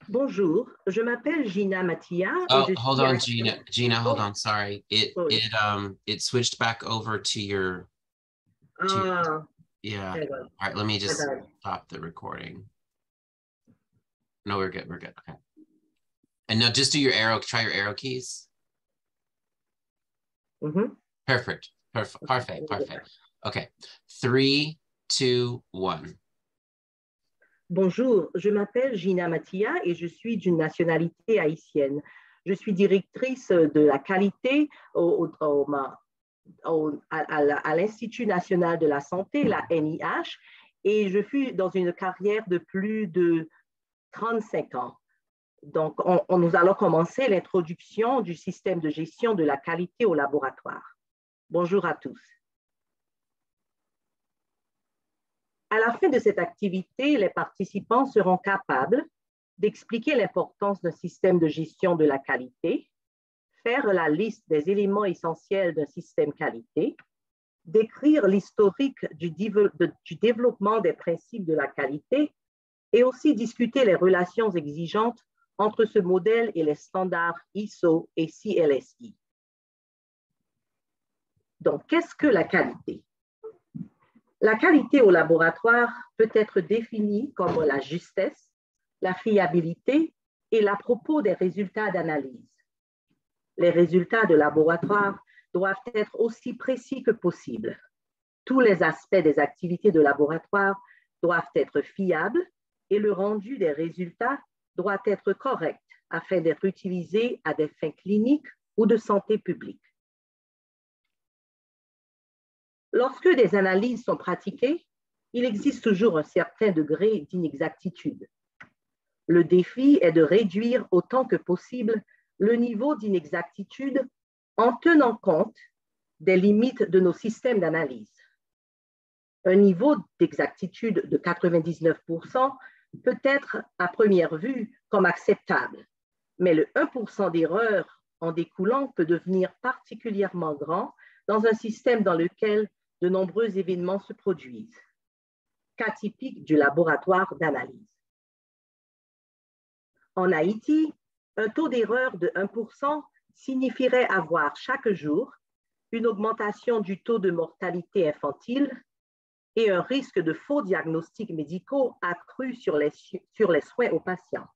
Bonjour, je m'appelle Gina Mattia. Oh, hold on, Gina. Gina, hold on. Sorry. Sorry. It switched back over to your. Yeah. All right. Let me just stop the recording. No, we're good. We're good. Okay. And now just do your arrow. Try your arrow keys. Perfect. Perfect. Perfect. Perfect. Okay. 3, 2, 1. Bonjour, je m'appelle Gina Mattia et je suis d'une nationalité haïtienne. Je suis directrice de la qualité à l'Institut national de la santé, la NIH, et je suis dans une carrière de plus de 35 ans. Donc, nous allons commencer l'introduction du système de gestion de la qualité au laboratoire. Bonjour à tous. À la fin de cette activité, les participants seront capables d'expliquer l'importance d'un système de gestion de la qualité, faire la liste des éléments essentiels d'un système qualité, décrire l'historique du développement des principes de la qualité et aussi discuter les relations exigeantes entre ce modèle et les standards ISO et CLSI. Donc, qu'est-ce que la qualité? La qualité au laboratoire peut être définie comme la justesse, la fiabilité et l'à propos des résultats d'analyse. Les résultats de laboratoire doivent être aussi précis que possible. Tous les aspects des activités de laboratoire doivent être fiables et le rendu des résultats doit être correct afin d'être utilisé à des fins cliniques ou de santé publique. Lorsque des analyses sont pratiquées, il existe toujours un certain degré d'inexactitude. Le défi est de réduire autant que possible le niveau d'inexactitude en tenant compte des limites de nos systèmes d'analyse. Un niveau d'exactitude de 99% peut être à première vue comme acceptable, mais le 1% d'erreur en découlant peut devenir particulièrement grand dans un système dans lequel de nombreux événements se produisent. Cas typique du laboratoire d'analyse. En Haïti, un taux d'erreur de 1% signifierait avoir chaque jour une augmentation du taux de mortalité infantile et un risque de faux diagnostics médicaux accru sur les soins aux patients.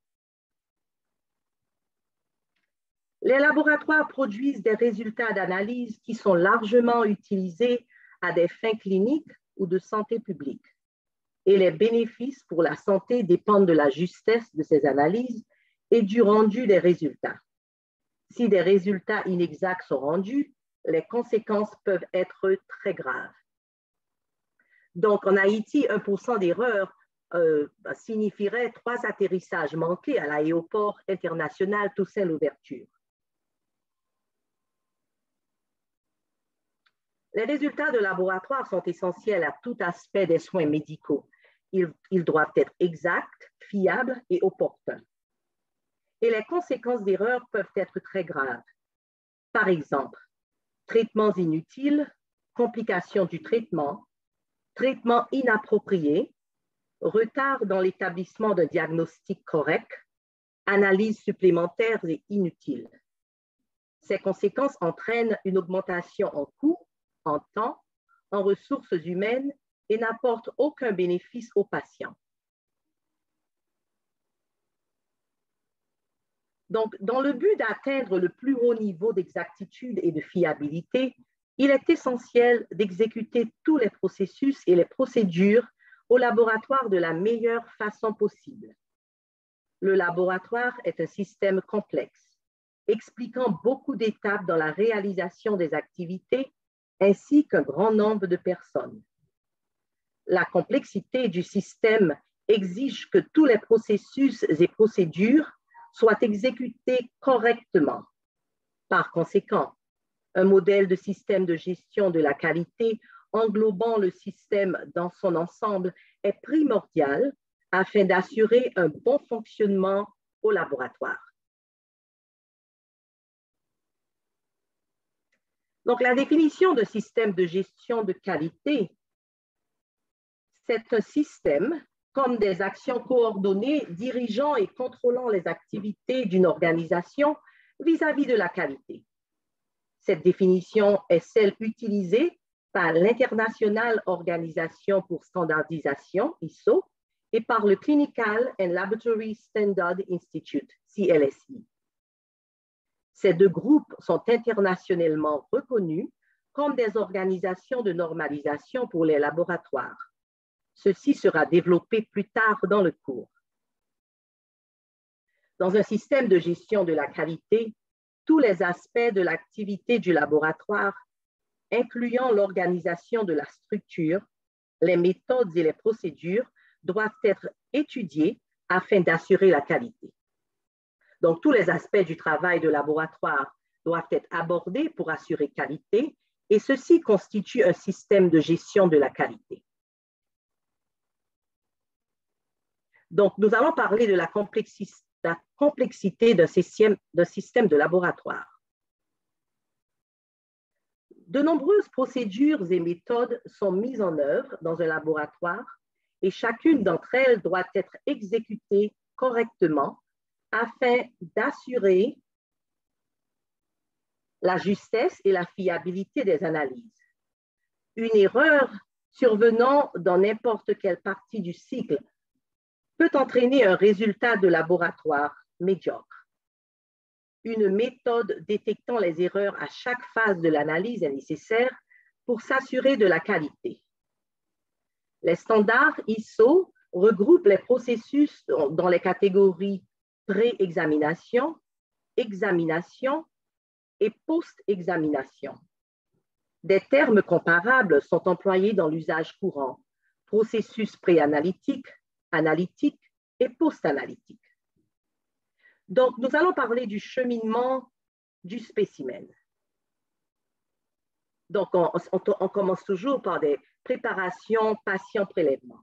Les laboratoires produisent des résultats d'analyse qui sont largement utilisés à des fins cliniques ou de santé publique. Et les bénéfices pour la santé dépendent de la justesse de ces analyses et du rendu des résultats. Si des résultats inexacts sont rendus, les conséquences peuvent être très graves. Donc, en Haïti, 1% d'erreur signifierait 3 atterrissages manqués à l'aéroport international Toussaint-Louverture. Les résultats de laboratoire sont essentiels à tout aspect des soins médicaux. Ils doivent être exacts, fiables et opportuns. Et les conséquences d'erreurs peuvent être très graves. Par exemple, traitements inutiles, complications du traitement, traitement inapproprié, retard dans l'établissement d'un diagnostic correct, analyses supplémentaires et inutiles. Ces conséquences entraînent une augmentation en coûts, en temps, en ressources humaines et n'apportent aucun bénéfice aux patients. Donc, dans le but d'atteindre le plus haut niveau d'exactitude et de fiabilité, il est essentiel d'exécuter tous les processus et les procédures au laboratoire de la meilleure façon possible. Le laboratoire est un système complexe, expliquant beaucoup d'étapes dans la réalisation des activités ainsi qu'un grand nombre de personnes. La complexité du système exige que tous les processus et procédures soient exécutés correctement. Par conséquent, un modèle de système de gestion de la qualité englobant le système dans son ensemble est primordial afin d'assurer un bon fonctionnement au laboratoire. Donc, la définition de système de gestion de qualité, c'est un système comme des actions coordonnées dirigeant et contrôlant les activités d'une organisation vis-à-vis de la qualité. Cette définition est celle utilisée par l'International Organisation pour Standardisation, ISO, et par le Clinical and Laboratory Standard Institute, CLSI. Ces deux groupes sont internationalement reconnus comme des organisations de normalisation pour les laboratoires. Ceci sera développé plus tard dans le cours. Dans un système de gestion de la qualité, tous les aspects de l'activité du laboratoire, incluant l'organisation de la structure, les méthodes et les procédures, doivent être étudiés afin d'assurer la qualité. Donc, tous les aspects du travail de laboratoire doivent être abordés pour assurer qualité, et ceci constitue un système de gestion de la qualité. Donc, nous allons parler de la complexité d'un système de laboratoire. De nombreuses procédures et méthodes sont mises en œuvre dans un laboratoire et chacune d'entre elles doit être exécutée correctement afin d'assurer la justesse et la fiabilité des analyses. Une erreur survenant dans n'importe quelle partie du cycle peut entraîner un résultat de laboratoire médiocre. Une méthode détectant les erreurs à chaque phase de l'analyse est nécessaire pour s'assurer de la qualité. Les standards ISO regroupent les processus dans les catégories pré-examination, examination et post-examination. Des termes comparables sont employés dans l'usage courant: processus pré-analytique, analytique et post-analytique. Donc, nous allons parler du cheminement du spécimen. Donc, on commence toujours par des préparations patient-prélèvement.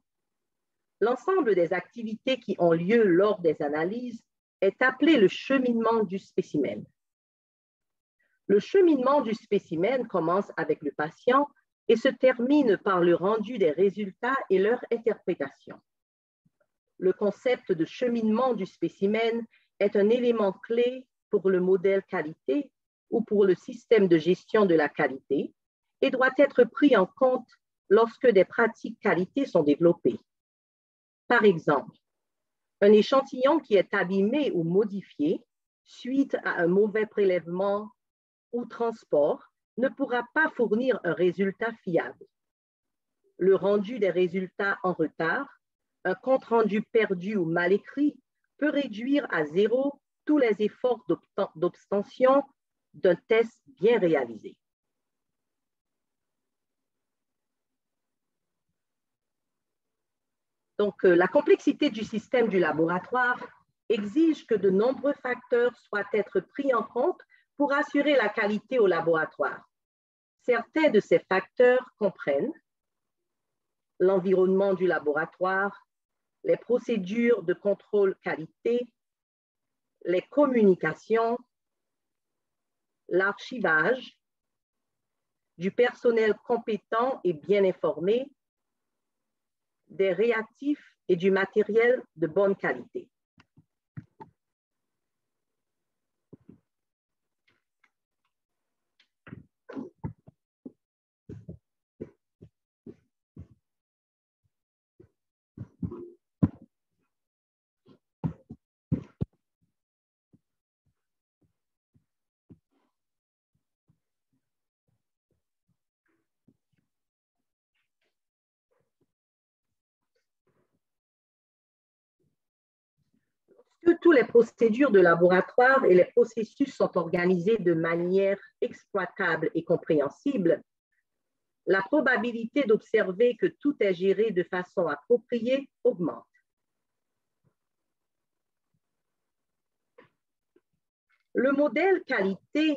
L'ensemble des activités qui ont lieu lors des analyses est appelé le cheminement du spécimen. Le cheminement du spécimen commence avec le patient et se termine par le rendu des résultats et leur interprétation. Le concept de cheminement du spécimen est un élément clé pour le modèle qualité ou pour le système de gestion de la qualité et doit être pris en compte lorsque des pratiques qualité sont développées. Par exemple, un échantillon qui est abîmé ou modifié suite à un mauvais prélèvement ou transport ne pourra pas fournir un résultat fiable. Le rendu des résultats en retard, un compte-rendu perdu ou mal écrit peut réduire à zéro tous les efforts d'obtention d'un test bien réalisé. Donc, la complexité du système du laboratoire exige que de nombreux facteurs soient être pris en compte pour assurer la qualité au laboratoire. Certains de ces facteurs comprennent l'environnement du laboratoire, les procédures de contrôle qualité, les communications, l'archivage, du personnel compétent et bien informé, des réactifs et du matériel de bonne qualité. Que tous les procédures de laboratoire et les processus sont organisés de manière exploitable et compréhensible, la probabilité d'observer que tout est géré de façon appropriée augmente. Le modèle qualité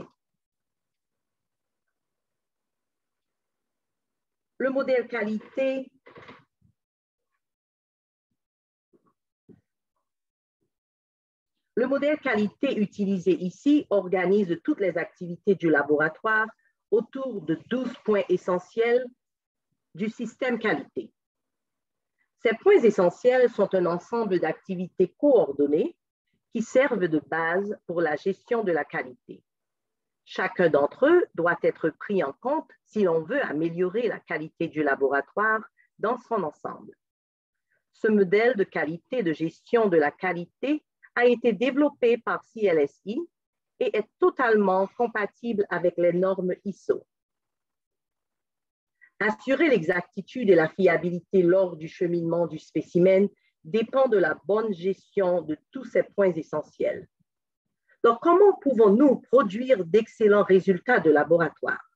utilisé ici organise toutes les activités du laboratoire autour de 12 points essentiels du système qualité. Ces points essentiels sont un ensemble d'activités coordonnées qui servent de base pour la gestion de la qualité. Chacun d'entre eux doit être pris en compte si l'on veut améliorer la qualité du laboratoire dans son ensemble. Ce modèle de qualité de gestion de la qualité a été développé par CLSI et est totalement compatible avec les normes ISO. Assurer l'exactitude et la fiabilité lors du cheminement du spécimen dépend de la bonne gestion de tous ces points essentiels. Donc, comment pouvons-nous produire d'excellents résultats de laboratoire?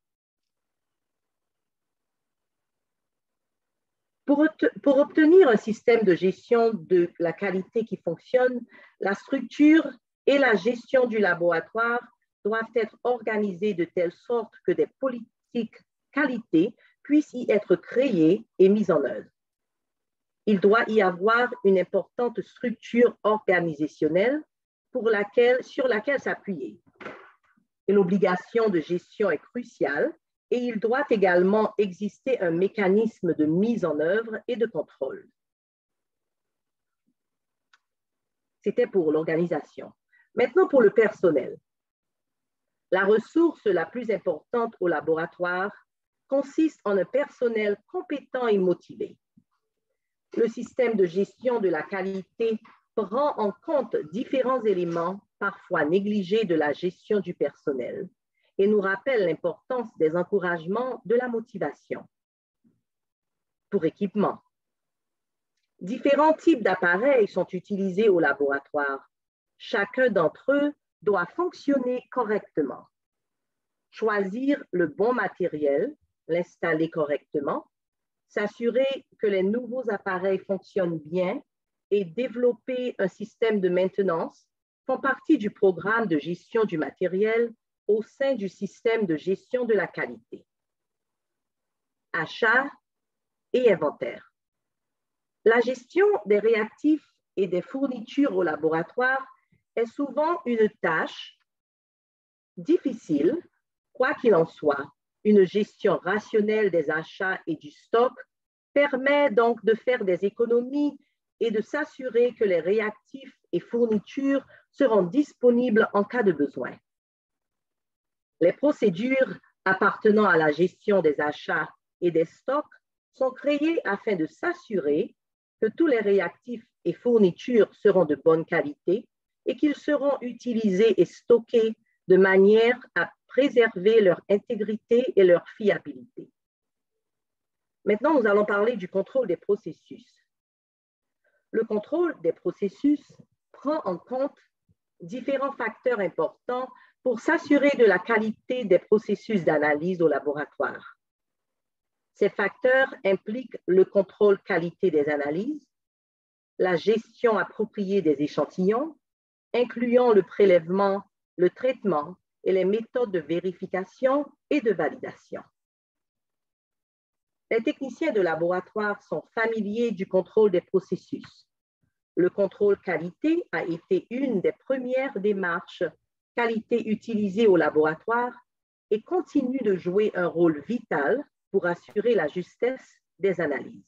Pour obtenir un système de gestion de la qualité qui fonctionne, la structure et la gestion du laboratoire doivent être organisées de telle sorte que des politiques qualité puissent y être créées et mises en œuvre. Il doit y avoir une importante structure organisationnelle sur laquelle s'appuyer. Et l'obligation de gestion est cruciale et il doit également exister un mécanisme de mise en œuvre et de contrôle. C'était pour l'organisation. Maintenant, pour le personnel. La ressource la plus importante au laboratoire consiste en un personnel compétent et motivé. Le système de gestion de la qualité prend en compte différents éléments parfois négligés de la gestion du personnel et nous rappelle l'importance des encouragements de la motivation. Pour équipement, différents types d'appareils sont utilisés au laboratoire. Chacun d'entre eux doit fonctionner correctement. Choisir le bon matériel, l'installer correctement, s'assurer que les nouveaux appareils fonctionnent bien et développer un système de maintenance font partie du programme de gestion du matériel au sein du système de gestion de la qualité. Achat et inventaire. La gestion des réactifs et des fournitures au laboratoire est souvent une tâche difficile, quoi qu'il en soit. Une gestion rationnelle des achats et du stock permet donc de faire des économies et de s'assurer que les réactifs et fournitures seront disponibles en cas de besoin. Les procédures appartenant à la gestion des achats et des stocks sont créées afin de s'assurer que tous les réactifs et fournitures seront de bonne qualité et qu'ils seront utilisés et stockés de manière à préserver leur intégrité et leur fiabilité. Maintenant, nous allons parler du contrôle des processus. Le contrôle des processus prend en compte différents facteurs importants pour s'assurer de la qualité des processus d'analyse au laboratoire. Ces facteurs impliquent le contrôle qualité des analyses, la gestion appropriée des échantillons, incluant le prélèvement, le traitement et les méthodes de vérification et de validation. Les techniciens de laboratoire sont familiers du contrôle des processus. Le contrôle qualité a été une des premières démarches qualité utilisées au laboratoire et continue de jouer un rôle vital pour assurer la justesse des analyses.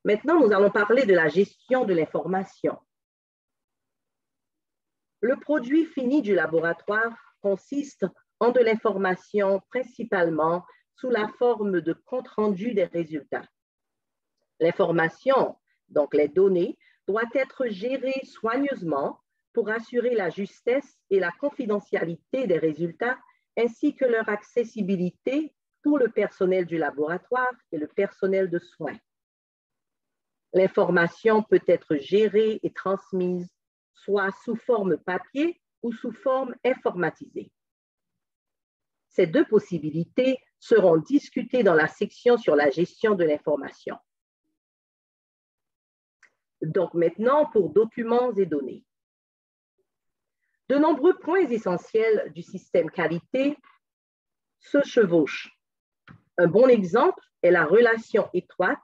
Maintenant, nous allons parler de la gestion de l'information. Le produit fini du laboratoire consiste en de l'information principalement sous la forme de compte-rendu des résultats. L'information, donc les données, doit être gérée soigneusement pour assurer la justesse et la confidentialité des résultats ainsi que leur accessibilité pour le personnel du laboratoire et le personnel de soins. L'information peut être gérée et transmise soit sous forme papier ou sous forme informatisée. Ces deux possibilités seront discutées dans la section sur la gestion de l'information. Donc maintenant, pour documents et données. De nombreux points essentiels du système qualité se chevauchent. Un bon exemple est la relation étroite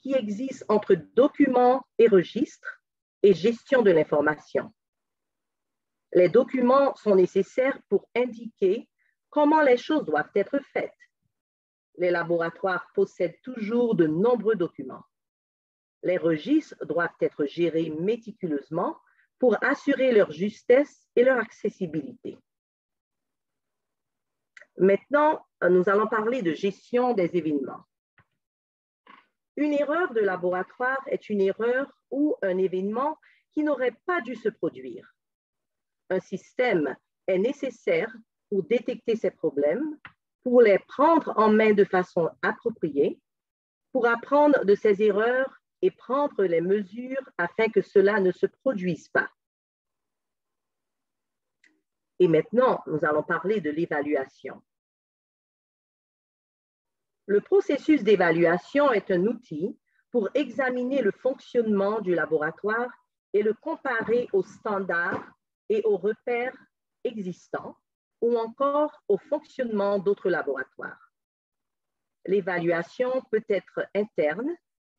qui existe entre documents et registres et gestion de l'information. Les documents sont nécessaires pour indiquer comment les choses doivent être faites. Les laboratoires possèdent toujours de nombreux documents. Les registres doivent être gérés méticuleusement pour assurer leur justesse et leur accessibilité. Maintenant, nous allons parler de gestion des événements. Une erreur de laboratoire est une erreur ou un événement qui n'aurait pas dû se produire. Un système est nécessaire pour détecter ces problèmes, pour les prendre en main de façon appropriée, pour apprendre de ces erreurs et prendre les mesures afin que cela ne se produise pas. Et maintenant, nous allons parler de l'évaluation. Le processus d'évaluation est un outil pour examiner le fonctionnement du laboratoire et le comparer aux standards et aux repères existants ou encore au fonctionnement d'autres laboratoires. L'évaluation peut être interne,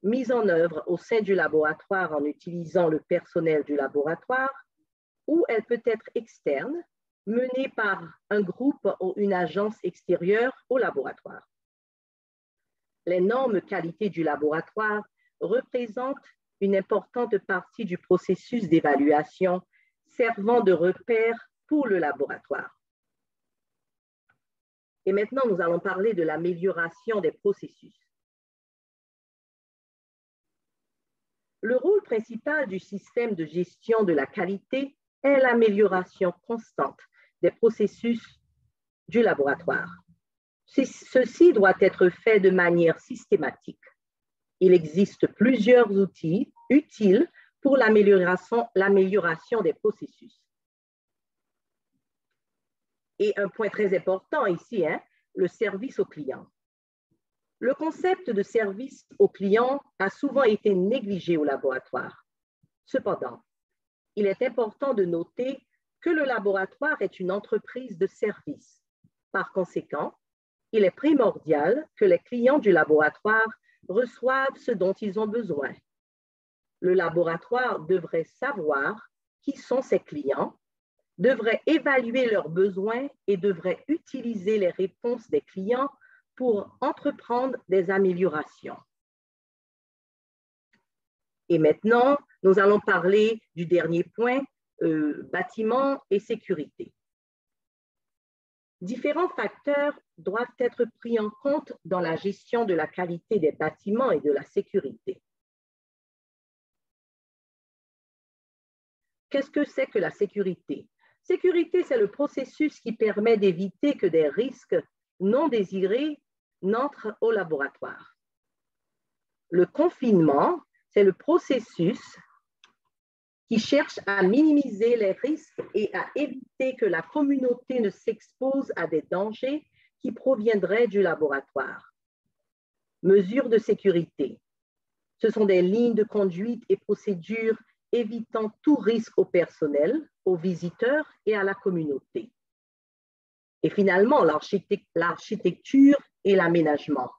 mise en œuvre au sein du laboratoire en utilisant le personnel du laboratoire, ou elle peut être externe, menée par un groupe ou une agence extérieure au laboratoire. Les normes qualité du laboratoire représentent une importante partie du processus d'évaluation servant de repère pour le laboratoire. Et maintenant, nous allons parler de l'amélioration des processus. Le rôle principal du système de gestion de la qualité est l'amélioration constante des processus du laboratoire. Ceci doit être fait de manière systématique. Il existe plusieurs outils utiles pour l'amélioration des processus. Et un point très important ici, le service au client. Le concept de service au client a souvent été négligé au laboratoire. Cependant, il est important de noter que le laboratoire est une entreprise de service. Par conséquent, il est primordial que les clients du laboratoire reçoivent ce dont ils ont besoin. Le laboratoire devrait savoir qui sont ses clients, devrait évaluer leurs besoins et devrait utiliser les réponses des clients pour entreprendre des améliorations. Et maintenant, nous allons parler du dernier point, bâtiment et sécurité. Différents facteurs doivent être pris en compte dans la gestion de la qualité des bâtiments et de la sécurité. Qu'est-ce que c'est que la sécurité? Sécurité, c'est le processus qui permet d'éviter que des risques non désirés n'entrent au laboratoire. Le confinement, c'est le processus qui cherche à minimiser les risques et à éviter que la communauté ne s'expose à des dangers qui proviendraient du laboratoire. Mesures de sécurité. Ce sont des lignes de conduite et procédures évitant tout risque au personnel, aux visiteurs et à la communauté. Et finalement, l'architecture et l'aménagement.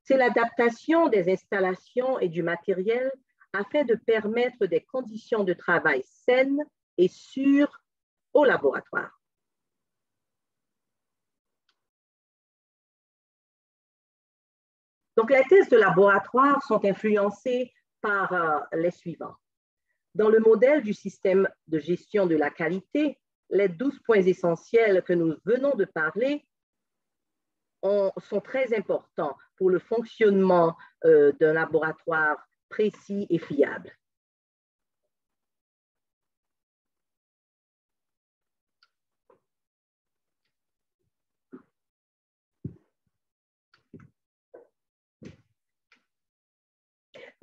C'est l'adaptation des installations et du matériel afin de permettre des conditions de travail saines et sûres au laboratoire. Donc, les tests de laboratoire sont influencés par les suivants. Dans le modèle du système de gestion de la qualité, les 12 points essentiels que nous venons de parler sont très importants pour le fonctionnement d'un laboratoire précis et fiable.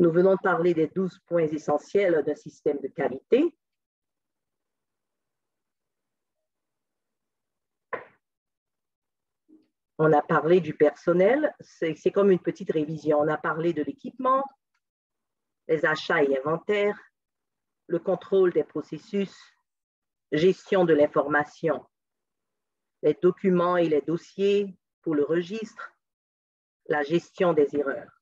Nous venons de parler des 12 points essentiels d'un système de qualité. On a parlé du personnel, c'est comme une petite révision. On a parlé de l'équipement, les achats et inventaires, le contrôle des processus, gestion de l'information, les documents et les dossiers pour le registre, la gestion des erreurs.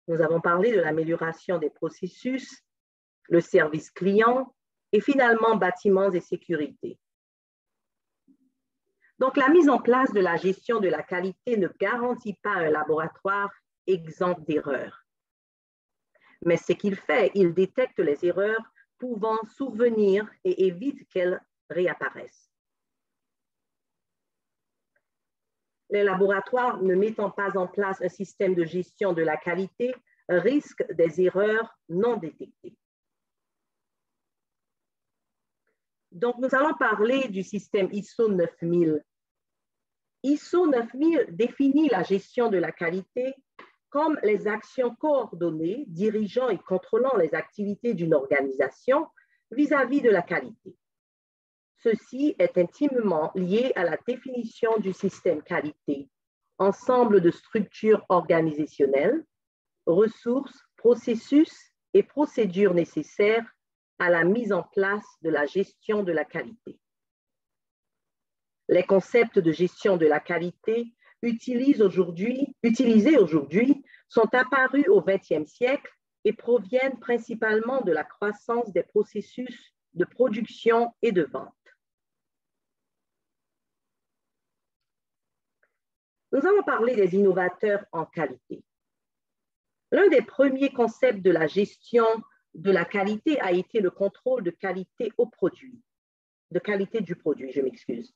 Nous avons parlé de l'amélioration des processus, le service client et finalement bâtiments et sécurité. Donc, la mise en place de la gestion de la qualité ne garantit pas un laboratoire exempt d'erreurs. Mais ce qu'il fait, il détecte les erreurs pouvant survenir et évite qu'elles réapparaissent. Les laboratoires ne mettant pas en place un système de gestion de la qualité risquent des erreurs non détectées. Donc, nous allons parler du système ISO 9000. ISO 9000 définit la gestion de la qualité comme les actions coordonnées dirigeant et contrôlant les activités d'une organisation vis-à-vis de la qualité. Ceci est intimement lié à la définition du système qualité, ensemble de structures organisationnelles, ressources, processus et procédures nécessaires à la mise en place de la gestion de la qualité. Les concepts de gestion de la qualité utilisés aujourd'hui sont apparus au XXe siècle et proviennent principalement de la croissance des processus de production et de vente. Nous allons parler des innovateurs en qualité. L'un des premiers concepts de la gestion de la qualité a été le contrôle de qualité au produit, de qualité du produit, je m'excuse.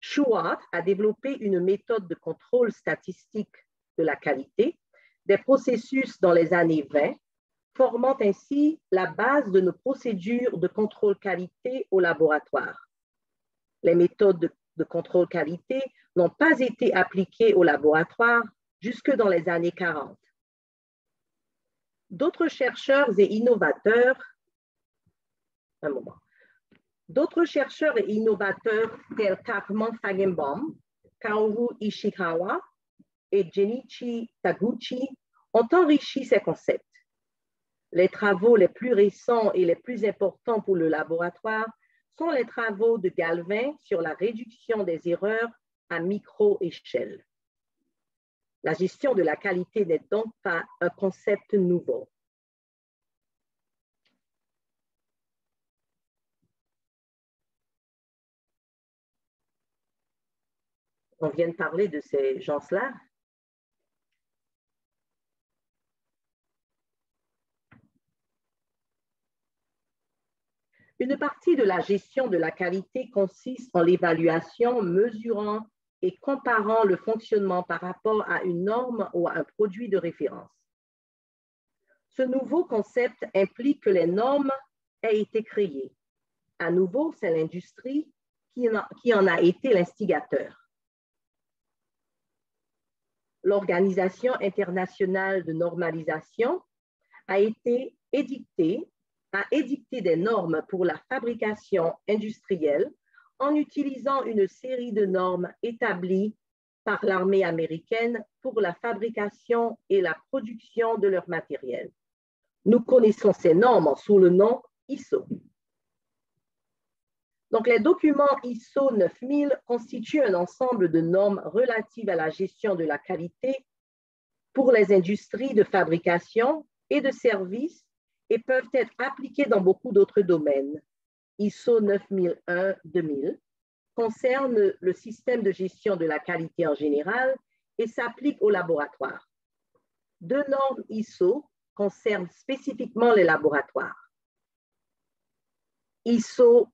Schwartz a développé une méthode de contrôle statistique de la qualité des processus dans les années 20, formant ainsi la base de nos procédures de contrôle qualité au laboratoire. Les méthodes de contrôle qualité n'ont pas été appliquées au laboratoire jusque dans les années 40. D'autres chercheurs et innovateurs, tels qu'Armand Feigenbaum, Kaoru Ishikawa et Jenichi Taguchi ont enrichi ces concepts. Les travaux les plus récents et les plus importants pour le laboratoire sont les travaux de Galvin sur la réduction des erreurs à micro-échelle. La gestion de la qualité n'est donc pas un concept nouveau. On vient de parler de ces gens-là. Une partie de la gestion de la qualité consiste en l'évaluation, mesurant et comparant le fonctionnement par rapport à une norme ou à un produit de référence. Ce nouveau concept implique que les normes aient été créées. À nouveau, c'est l'industrie qui en a été l'instigateur. L'Organisation internationale de normalisation a édicté des normes pour la fabrication industrielle en utilisant une série de normes établies par l'armée américaine pour la fabrication et la production de leur matériel. Nous connaissons ces normes sous le nom ISO. Donc, les documents ISO 9000 constituent un ensemble de normes relatives à la gestion de la qualité pour les industries de fabrication et de services et peuvent être appliqués dans beaucoup d'autres domaines. ISO 9001-2000 concerne le système de gestion de la qualité en général et s'applique aux laboratoires. Deux normes ISO concernent spécifiquement les laboratoires. ISO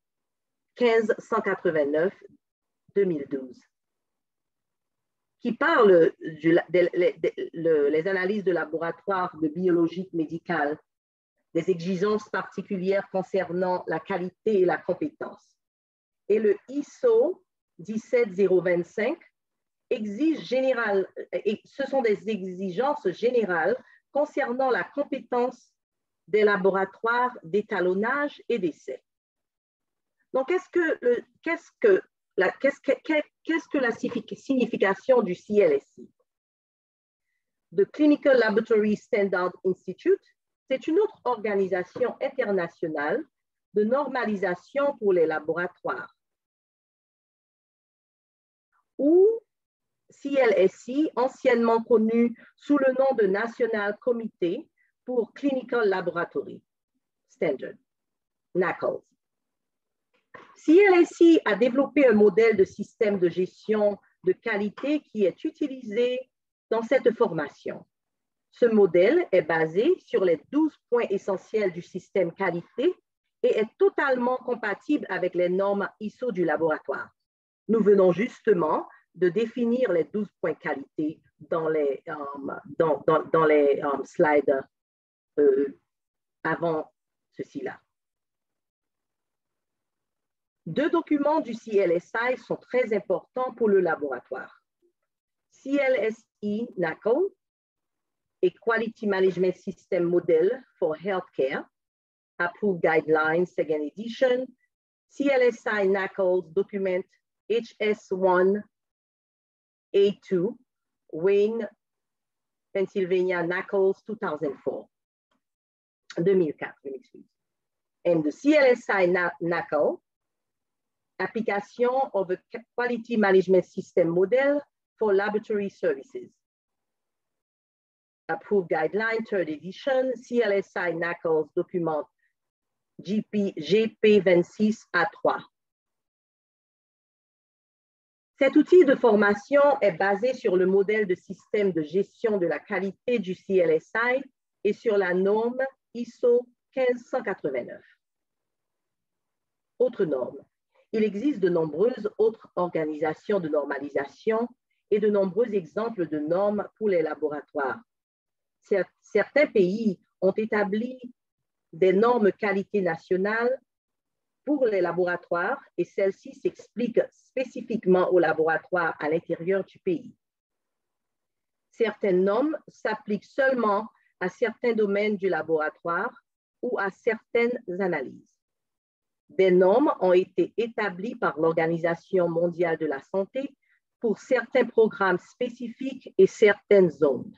15189-2012, qui parle des analyses de laboratoire de biologie médicale, des exigences particulières concernant la qualité et la compétence. Et le ISO 17025 ce sont des exigences générales concernant la compétence des laboratoires d'étalonnage et d'essai. Donc, qu'est-ce que la signification du CLSI? The Clinical Laboratory Standard Institute, c'est une autre organisation internationale de normalisation pour les laboratoires, où CLSI, anciennement connu sous le nom de National Committee pour Clinical Laboratory Standard, NACLS. CLSI a développé un modèle de système de gestion de qualité qui est utilisé dans cette formation. Ce modèle est basé sur les 12 points essentiels du système qualité et est totalement compatible avec les normes ISO du laboratoire. Nous venons justement de définir les 12 points qualité dans les slides avant ceci-là. Deux documents du CLSI sont très importants pour le laboratoire. CLSI NACL et Quality Management System Model for Healthcare, Approved Guidelines, Second Edition, CLSI NACL Document HS1 A2, Wayne, Pennsylvania, NACLS 2004. And the CLSI NACL, Application of a Quality Management System Model for Laboratory Services. Approved Guideline, third edition, CLSI NACLS document GP26A3. Cet outil de formation est basé sur le modèle de système de gestion de la qualité du CLSI et sur la norme ISO 15189. Autre norme. Il existe de nombreuses autres organisations de normalisation et de nombreux exemples de normes pour les laboratoires. Certains pays ont établi des normes qualité nationales pour les laboratoires et celles-ci s'expliquent spécifiquement aux laboratoires à l'intérieur du pays. Certaines normes s'appliquent seulement à certains domaines du laboratoire ou à certaines analyses. Des normes ont été établies par l'Organisation mondiale de la santé pour certains programmes spécifiques et certaines zones.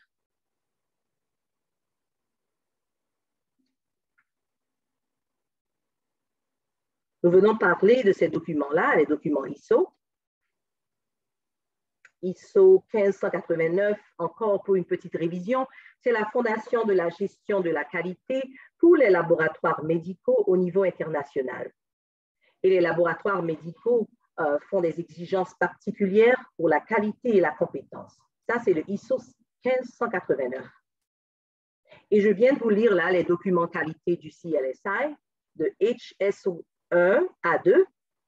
Nous venons parler de ces documents-là, les documents ISO. ISO 1589, encore pour une petite révision, c'est la fondation de la gestion de la qualité pour les laboratoires médicaux au niveau international. Et les laboratoires médicaux font des exigences particulières pour la qualité et la compétence. Ça, c'est le ISO 1589. Et je viens de vous lire là les documents qualité du CLSI, de HS1 à 2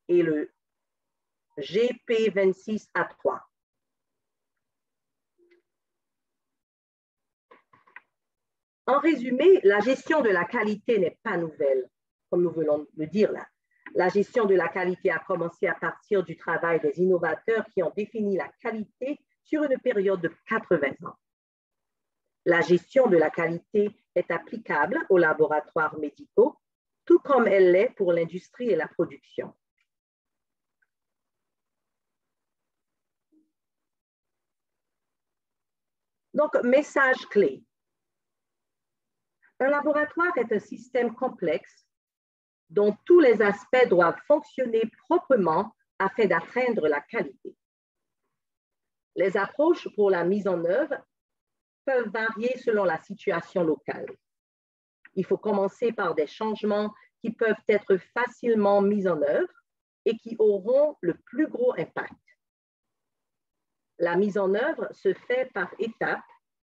et le GP26 à 3. En résumé, la gestion de la qualité n'est pas nouvelle, comme nous venons de le dire là. La gestion de la qualité a commencé à partir du travail des innovateurs qui ont défini la qualité sur une période de 80 ans. La gestion de la qualité est applicable aux laboratoires médicaux, tout comme elle l'est pour l'industrie et la production. Donc, message clé. Un laboratoire est un système complexe dont tous les aspects doivent fonctionner proprement afin d'atteindre la qualité. Les approches pour la mise en œuvre peuvent varier selon la situation locale. Il faut commencer par des changements qui peuvent être facilement mis en œuvre et qui auront le plus gros impact. La mise en œuvre se fait par étapes,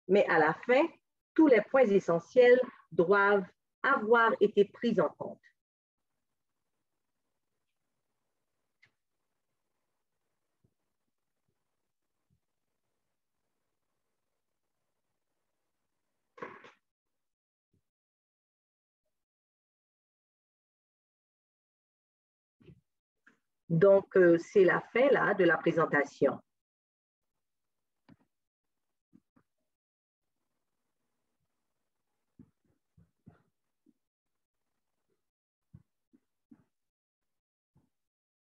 mais à la fin, tous les points essentiels doivent avoir été pris en compte. Donc, c'est la fin là, de la présentation.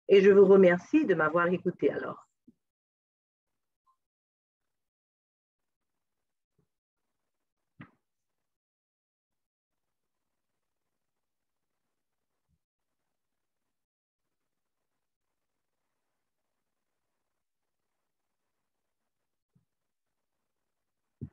Et je vous remercie de m'avoir écouté alors.